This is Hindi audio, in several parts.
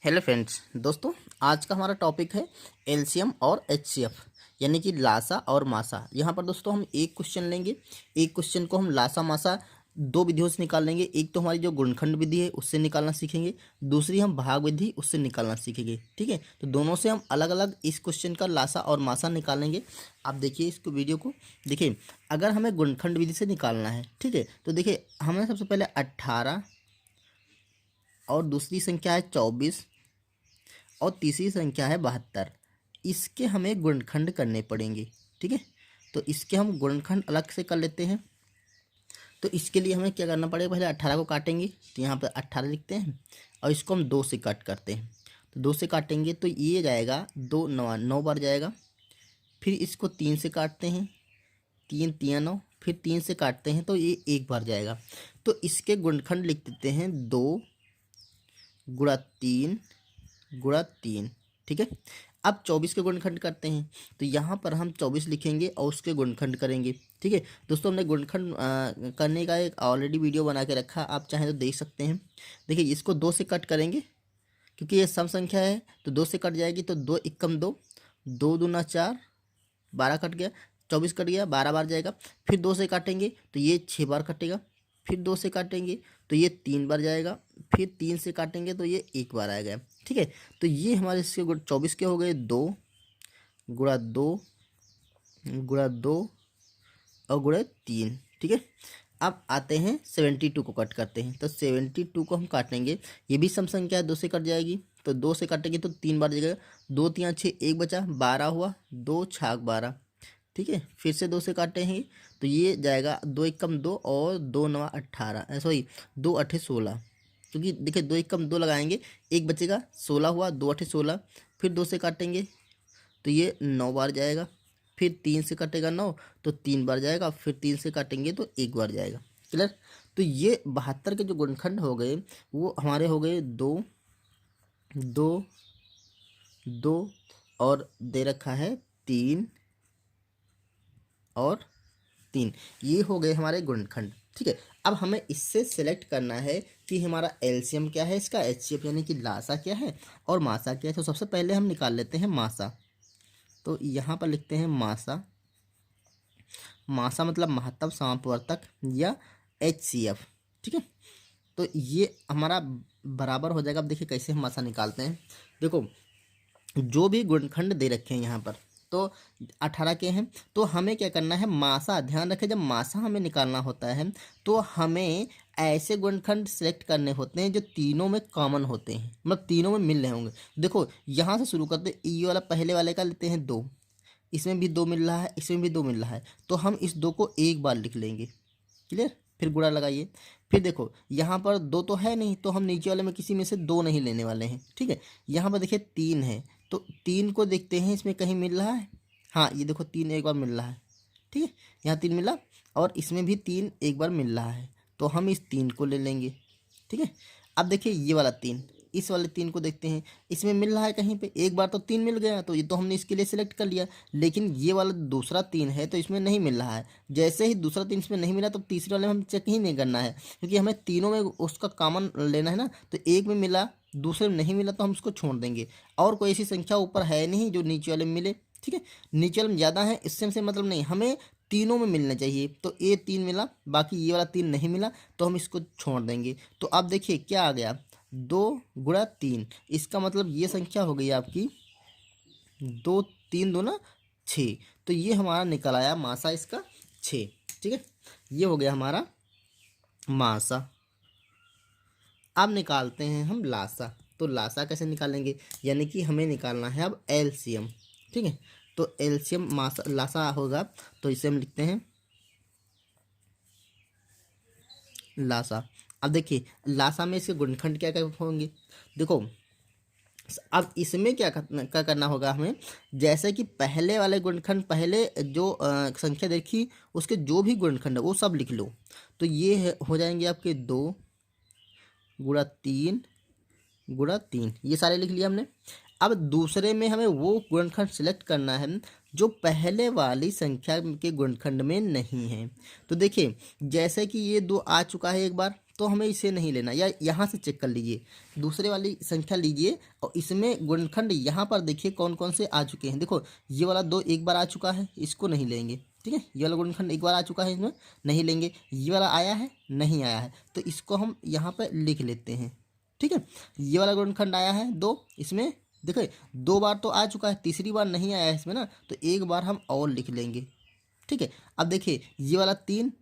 हेलो फ्रेंड्स दोस्तों, आज का हमारा टॉपिक है एलसीएम और एचसीएफ यानी कि लासा और मासा। यहाँ पर दोस्तों हम एक क्वेश्चन लेंगे। एक क्वेश्चन को हम लासा मासा दो विधियों से निकाल लेंगे। एक तो हमारी जो गुणनखंड विधि है उससे निकालना सीखेंगे, दूसरी हम भाग विधि उससे निकालना सीखेंगे। ठीक है, तो दोनों से हम अलग अलग इस क्वेश्चन का लासा और मासा निकालेंगे। आप देखिए इसको, वीडियो को देखिए। अगर हमें गुणनखंड विधि से निकालना है, ठीक है, तो देखिए हमें सबसे पहले 18 और दूसरी संख्या है 24 और तीसरी संख्या है 72। इसके हमें गुणनखंड करने पड़ेंगे। ठीक है, तो इसके हम गुणनखंड अलग से कर लेते हैं। तो इसके लिए हमें क्या करना पड़ेगा, पहले 18 को काटेंगे, तो यहाँ पर 18 लिखते हैं और इसको हम 2 से कट करते हैं। तो 2 से काटेंगे तो ये जाएगा 2 9 9 बार जाएगा। फिर इसको 3 से काटते हैं, 3 3 9, फिर 3 से काटते हैं तो ये 1 बार जाएगा। तो इसके गुणनखंड लिख देते हैं 2 गुणा 3 गुणा 3। ठीक है, अब 24 के गुणनखंड करते हैं, तो यहाँ पर हम 24 लिखेंगे और उसके गुणनखंड करेंगे। ठीक है दोस्तों, हमने गुणनखंड करने का एक ऑलरेडी वीडियो बना के रखा, आप चाहें तो देख सकते हैं। देखिए इसको 2 से कट करेंगे क्योंकि ये सम संख्या है, तो 2 से कट जाएगी। तो 2 एकम 2, 2 दूना 4, 12 कट गया, 24 कट गया, 12 बार जाएगा। फिर 2 से काटेंगे तो ये 6 बार कटेगा। फिर 2 से काटेंगे तो ये 3 बार जाएगा। फिर 3 से काटेंगे तो ये 1 बार आएगा। ठीक है, तो ये हमारे इसके 24 के हो गए 2 गुणा 2 गुणा 2 और गुणा 3। ठीक है, अब आते हैं 72 को कट करते हैं। तो 72 को हम काटेंगे, ये भी सम संख्या है, 2 से कट जाएगी। तो 2 से काटेंगे तो 3 बार जाएगा, 2 3 6, 1 बचा, 12 हुआ, 2 छाक 12। ठीक है, फिर से 2 से काटे हैं तो ये जाएगा 2 एकम 2 और 2 9 18, सॉरी 2 8 16, क्योंकि देखिए 2 एकम 2 लगाएंगे, 1 बचेगा, 16 हुआ, 2 8 16। फिर 2 से काटेंगे तो ये 9 बार जाएगा। फिर 3 से कटेगा 9 तो 3 बार जाएगा। फिर 3 से काटेंगे तो 1 बार जाएगा। क्लियर, तो ये 72 के जो गुणनखंड हो गए वो हमारे हो गए 2 2 2 और दे रखा है 3 और 3। ये हो गए हमारे गुणनखंड। ठीक है, अब हमें इससे सेलेक्ट करना है कि हमारा एलसीएम क्या है, इसका एचसीएफ यानी कि लासा क्या है और मासा क्या है। तो सबसे पहले हम निकाल लेते हैं मासा। तो यहाँ पर लिखते हैं मासा। मासा मतलब महत्तम समापवर्तक या एचसीएफ। ठीक है, तो ये हमारा बराबर हो जाएगा। अब देखिए कैसे हम मासा निकालते हैं। देखो जो भी गुणनखंड दे रखे हैं यहाँ पर, तो 18 के हैं, तो हमें क्या करना है, मासा। ध्यान रखें, जब मासा हमें निकालना होता है तो हमें ऐसे गुणनखंड सेलेक्ट करने होते हैं जो तीनों में कॉमन होते हैं, मतलब तीनों में मिल रहे होंगे। देखो यहाँ से शुरू करते हैं, ये वाला पहले वाले का लेते हैं 2, इसमें भी 2 मिल रहा है, इसमें भी 2 मिल रहा है, तो हम इस 2 को एक बार लिख लेंगे। क्लियर, फिर गुणा लगाइए। फिर देखो यहाँ पर 2 तो है नहीं, तो हम नीचे वाले में किसी में से 2 नहीं लेने वाले हैं। ठीक है, यहाँ पर देखिए 3 है, तो 3 को देखते हैं इसमें कहीं मिल रहा है। हाँ, ये देखो 3 एक बार मिल रहा है। ठीक है, यहाँ 3 मिला और इसमें भी 3 एक बार मिल रहा है, तो हम इस 3 को ले लेंगे। ठीक है, अब देखिए ये वाला 3, इस वाले 3 को देखते हैं, इसमें मिल रहा है कहीं पे, एक बार तो 3 मिल गया, तो ये तो हमने इसके लिए सिलेक्ट कर लिया। लेकिन ये वाला दूसरा 3 है तो इसमें नहीं मिल रहा है। जैसे ही दूसरा 3 इसमें नहीं मिला तो तीसरे वाले में हम चेक ही नहीं करना है, क्योंकि हमें तीनों में उसका कॉमन लेना है ना। तो एक में मिला, दूसरे में नहीं मिला, तो हम उसको छोड़ देंगे। और कोई ऐसी संख्या ऊपर है नहीं जो नीचे वाले में मिले। ठीक है, नीचे वाले में ज़्यादा है, इससे हमसे मतलब नहीं, हमें तीनों में मिलना चाहिए। तो ये 3 मिला, बाकी ये वाला 3 नहीं मिला, तो हम इसको छोड़ देंगे। तो अब देखिए क्या आ गया, 2 गुणा 3। इसका मतलब ये संख्या हो गई आपकी 2 3 दूना 6। तो ये हमारा निकल आया मासा इसका 6। ठीक है, ये हो गया हमारा मासा। अब निकालते हैं हम लासा। तो लासा कैसे निकालेंगे, यानी कि हमें निकालना है अब एलसीएम। ठीक है, तो एलसीएम मासा लासा होगा, तो इसे हम लिखते हैं लासा। अब देखिए लासा में इसके गुणनखंड क्या क्या होंगे। देखो अब इसमें क्या करना होगा हमें, जैसे कि पहले वाले गुणनखंड, पहले जो संख्या देखी उसके जो भी गुणनखंड है वो सब लिख लो। तो ये हो जाएंगे आपके 2 गुणा 3 गुणा 3, ये सारे लिख लिया हमने। अब दूसरे में हमें वो गुणनखंड सिलेक्ट करना है जो पहले वाली संख्या के गुणनखंड में नहीं है। तो देखिए जैसे कि ये 2 आ चुका है एक बार, तो हमें इसे नहीं लेना, या यहाँ से चेक कर लीजिए, दूसरे वाली संख्या लीजिए और इसमें गुणनखंड यहाँ पर देखिए कौन कौन से आ चुके हैं। देखो ये वाला 2 एक बार आ चुका है, इसको नहीं लेंगे, ठीक है। ये वाला गुणनखंड एक बार आ चुका है, इसमें नहीं लेंगे। ये वाला आया है, नहीं आया है, तो इसको हम यहाँ पर लिख लेते हैं, ठीक है। ये वाला गुणनखंड आया है 2, इसमें देखो 2 बार तो आ चुका है, तीसरी बार नहीं आया है इसमें ना, तो एक बार हम और लिख लेंगे, ठीक है। अब देखिए ये वाला 3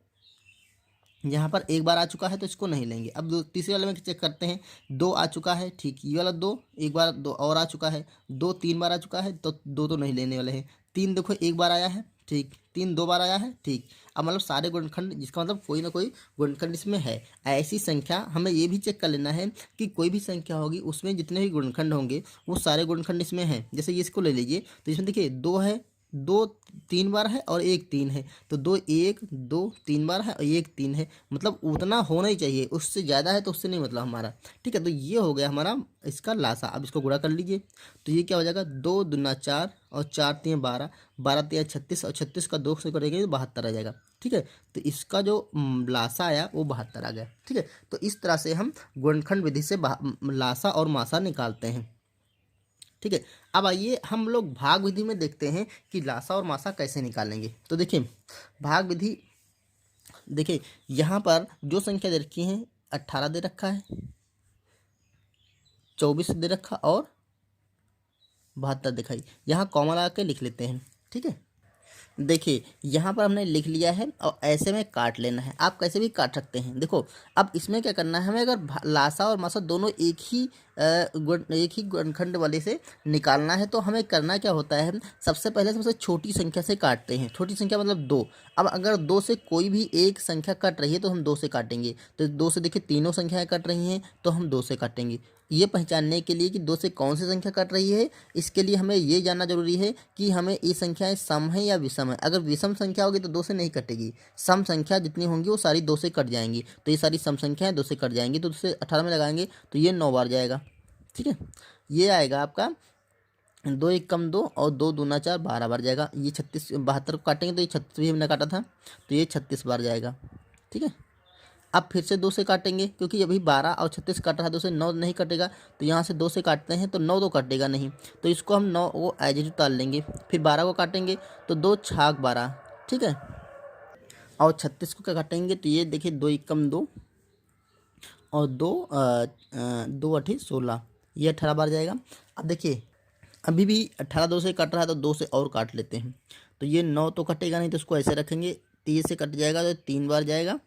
यहाँ पर एक बार आ चुका है, तो इसको नहीं लेंगे। अब तीसरे वाले में चेक करते हैं, 2 आ चुका है, ठीक। ये वाला 2 एक बार 2 और आ चुका है, 2 3 बार आ चुका है, तो 2 तो नहीं लेने वाले हैं। 3 देखो एक बार आया है, ठीक। 3 2 बार आया है, ठीक। अब मतलब सारे गुणनखंड, जिसका मतलब कोई ना कोई गुणनखंड इसमें है। ऐसी संख्या हमें ये भी चेक कर लेना है कि कोई भी संख्या होगी उसमें जितने भी गुणनखंड होंगे वो सारे गुणनखंड इसमें हैं। जैसे ये इसको ले लीजिए, तो इसमें देखिए 2 है, 2 3 बार है और 1 3 है, तो 2 1 2 3 बार है और 1 3 है, मतलब उतना होना ही चाहिए, उससे ज़्यादा है तो उससे नहीं मतलब हमारा, ठीक है। तो ये हो गया हमारा इसका लासा। अब इसको गुणा कर लीजिए, तो ये क्या हो जाएगा, 2 दूना 4 और 4 3 12, 12 3 36 और 36 का 2 से करेंगे तो 72 आ जाएगा, ठीक है। तो इसका जो लासा आया वो 72 आ गया, ठीक है। तो इस तरह से हम गुणनखंड विधि से लासा और मासा निकालते हैं, ठीक है। अब आइए हम लोग भाग विधि में देखते हैं कि लासा और मासा कैसे निकालेंगे। तो देखिए भाग विधि, देखिए यहाँ पर जो संख्या दे रखी है 18 दे रखा है, 24 दे रखा और 72 दिखाई, यहाँ कॉमा लगा के लिख लेते हैं, ठीक है। देखिए यहाँ पर हमने लिख लिया है और ऐसे में काट लेना है, आप कैसे भी काट सकते हैं। देखो अब इसमें क्या करना है हमें, अगर लासा और मासा दोनों एक ही गुणनखंड वाले से निकालना है तो हमें करना क्या होता है, सबसे पहले सबसे छोटी संख्या से काटते हैं। छोटी संख्या मतलब 2। अब अगर 2 से कोई भी एक संख्या कट रही है तो हम 2 से काटेंगे, तो 2 से देखिए तीनों संख्याएं कट रही हैं तो हम 2 से काटेंगे। ये पहचानने के लिए कि 2 से कौन सी संख्या कट रही है, इसके लिए हमें ये जानना जरूरी है कि हमें ये संख्याएं सम है या विषम है। अगर विषम संख्या होगी तो 2 से नहीं कटेगी, सम संख्या जितनी होंगी वो सारी 2 से कट जाएंगी। तो ये सारी सम संख्याएं 2 से कट जाएंगी, तो 2 से 18 में लगाएंगे तो ये 9 बार जाएगा, ठीक है। ये आएगा आपका 2 1 कम 2 और 2 दूना 4, 12 बार जाएगा। ये 36 72 को काटेंगे तो ये 36 भी हमने काटा था, तो ये 36 बार जाएगा, ठीक है। अब फिर से 2 से काटेंगे, क्योंकि अभी 12 और 36 काटा है, 2 से 9 नहीं कटेगा, तो यहाँ से 2 से काटते हैं तो 9 तो कटेगा नहीं, तो इसको हम 9 वो एज इट उतार लेंगे। फिर 12 को काटेंगे तो 2 छाक 12, ठीक है। और 36 को क्या काटेंगे, तो ये देखिए 2 1 कम 2 और 2 8 16, ये 18 बार जाएगा। अब देखिए अभी भी 18 2 से कट रहा है तो 2 से और काट लेते हैं, तो ये 9 तो कटेगा नहीं, तो इसको ऐसे रखेंगे, 3 से कट जाएगा तो 3 बार जाएगा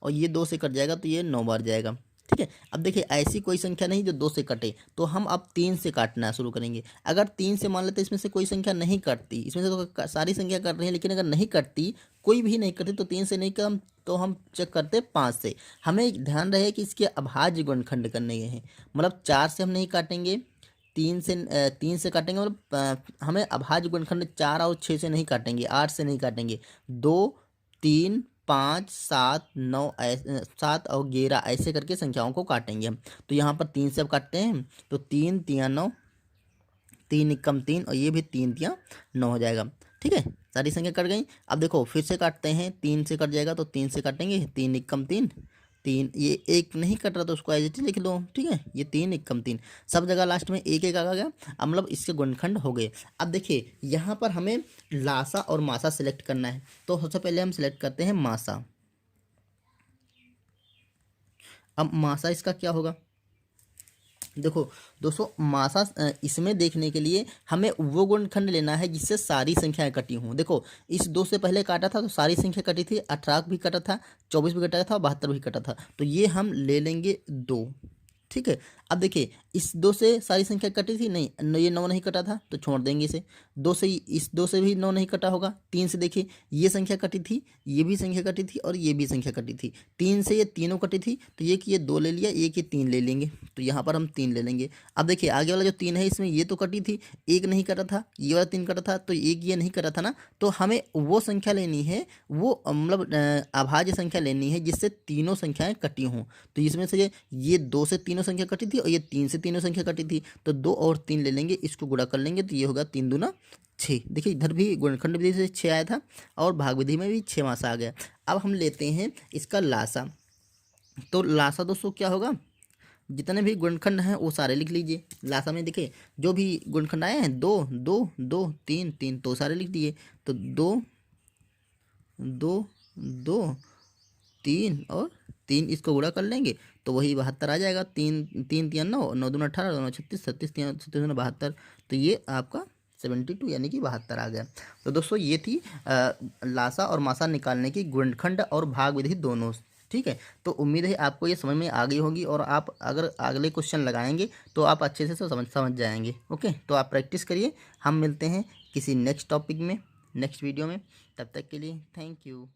और ये 2 से कट जाएगा तो ये 9 बार जाएगा, ठीक है। अब देखिए ऐसी कोई संख्या नहीं जो 2 से कटे, तो हम अब 3 से काटना शुरू करेंगे। अगर 3 से मान लेते इसमें से कोई संख्या नहीं कटती, इसमें से तो सारी संख्या कट रही है, लेकिन अगर नहीं कटती, कोई भी नहीं कटती, तो 3 से नहीं कम, तो हम चेक करते 5 से। हमें ध्यान रहे कि इसके अभाज्य गुणनखंड करने हैं, मतलब 4 से हम नहीं काटेंगे, 3 से काटेंगे, मतलब हमें अभाज्य गुणनखंड 4 और 6 से नहीं काटेंगे, 8 से नहीं काटेंगे, 2 3 5 7 9 7 और 11 ऐसे करके संख्याओं को काटेंगे हम। तो यहाँ पर 3 से अब काटते हैं, तो 3 3 9, 3 कम 3 और ये भी 3 3 9 हो जाएगा, ठीक है। सारी संख्या कट गई। अब देखो फिर से काटते हैं, 3 से कट जाएगा तो 3 से काटेंगे, 3 कम 3 3, ये एक नहीं कट रहा तो उसको एज इट इज लिख लो, ठीक है। ये 3 1 कम 3, सब जगह लास्ट में एक एक आ गया। अब मतलब इसके गुणनखंड हो गए। अब देखिए यहाँ पर हमें लासा और मासा सिलेक्ट करना है, तो सबसे पहले हम सिलेक्ट करते हैं मासा। अब मासा इसका क्या होगा, देखो दोस्तों मासा इसमें देखने के लिए हमें वो गुणनखंड लेना है जिससे सारी संख्याएं कटी हों। देखो इस 2 से पहले काटा था तो सारी संख्या कटी थी, 18 भी कटा था, 24 भी कटा था, 72 भी कटा था, तो ये हम ले लेंगे 2, ठीक है। अब देखिए इस 2 से सारी संख्या कटी थी नहीं, ये 9 नहीं कटा था तो छोड़ देंगे इसे। 2 से इस 2 से भी 9 नहीं कटा होगा। 3 से देखिए ये संख्या कटी थी, ये भी संख्या कटी थी और ये भी संख्या कटी थी। 3 से ये तीनों कटी थी, तो ये कि ये 2 ले लिया, एक ये 3 ले लेंगे, तो यहाँ पर हम 3 ले लेंगे। अब देखिए आगे वाला जो 3 है इसमें ये तो कटी थी, एक नहीं कटा था, ये वाला 3 कटा था, तो एक ये नहीं कटा था ना, तो हमें वो संख्या लेनी है, वो मतलब अभाज्य संख्या लेनी है जिससे तीनों संख्याएं कटी हों। तो इसमें से ये 2 से तीनों संख्या कटी थी और ये 3 से तीनों संख्या कटी थी, तो 2 और 3 ले लेंगे, इसको गुणा कर लेंगे, तो ये होगा 3 दूना 6। देखिए इधर भी गुणनखंड विधि से 6 आया था और भाग विधि में भी 6 मासा आ गया। अब हम लेते हैं इसका लासा। तो लासा दोस्तों क्या होगा, जितने भी गुणनखंड हैं वो सारे लिख लीजिए। लासा में देखिए जो भी गुणनखंड आए हैं, दो दो दो तीन तीन, तो सारे लिख दिए। तो दो दो दो तीन और तीन, इसको गुणा कर लेंगे तो वही 72 आ जाएगा। तीन तीन तीन नौ, नौ दूना 18, नौ 36, 36 तीन 36 दूना 72। तो ये आपका 72 यानी कि 72 आ गया। तो दोस्तों ये थी लासा और मासा निकालने की गुणनखंड और भाग विधि दोनों। ठीक है, तो उम्मीद है आपको ये समझ में आ गई होगी, और आप अगर अगले क्वेश्चन लगाएंगे तो आप अच्छे से समझ जाएंगे। ओके, तो आप प्रैक्टिस करिए। हम मिलते हैं किसी नेक्स्ट टॉपिक में, नेक्स्ट वीडियो में। तब तक के लिए थैंक यू।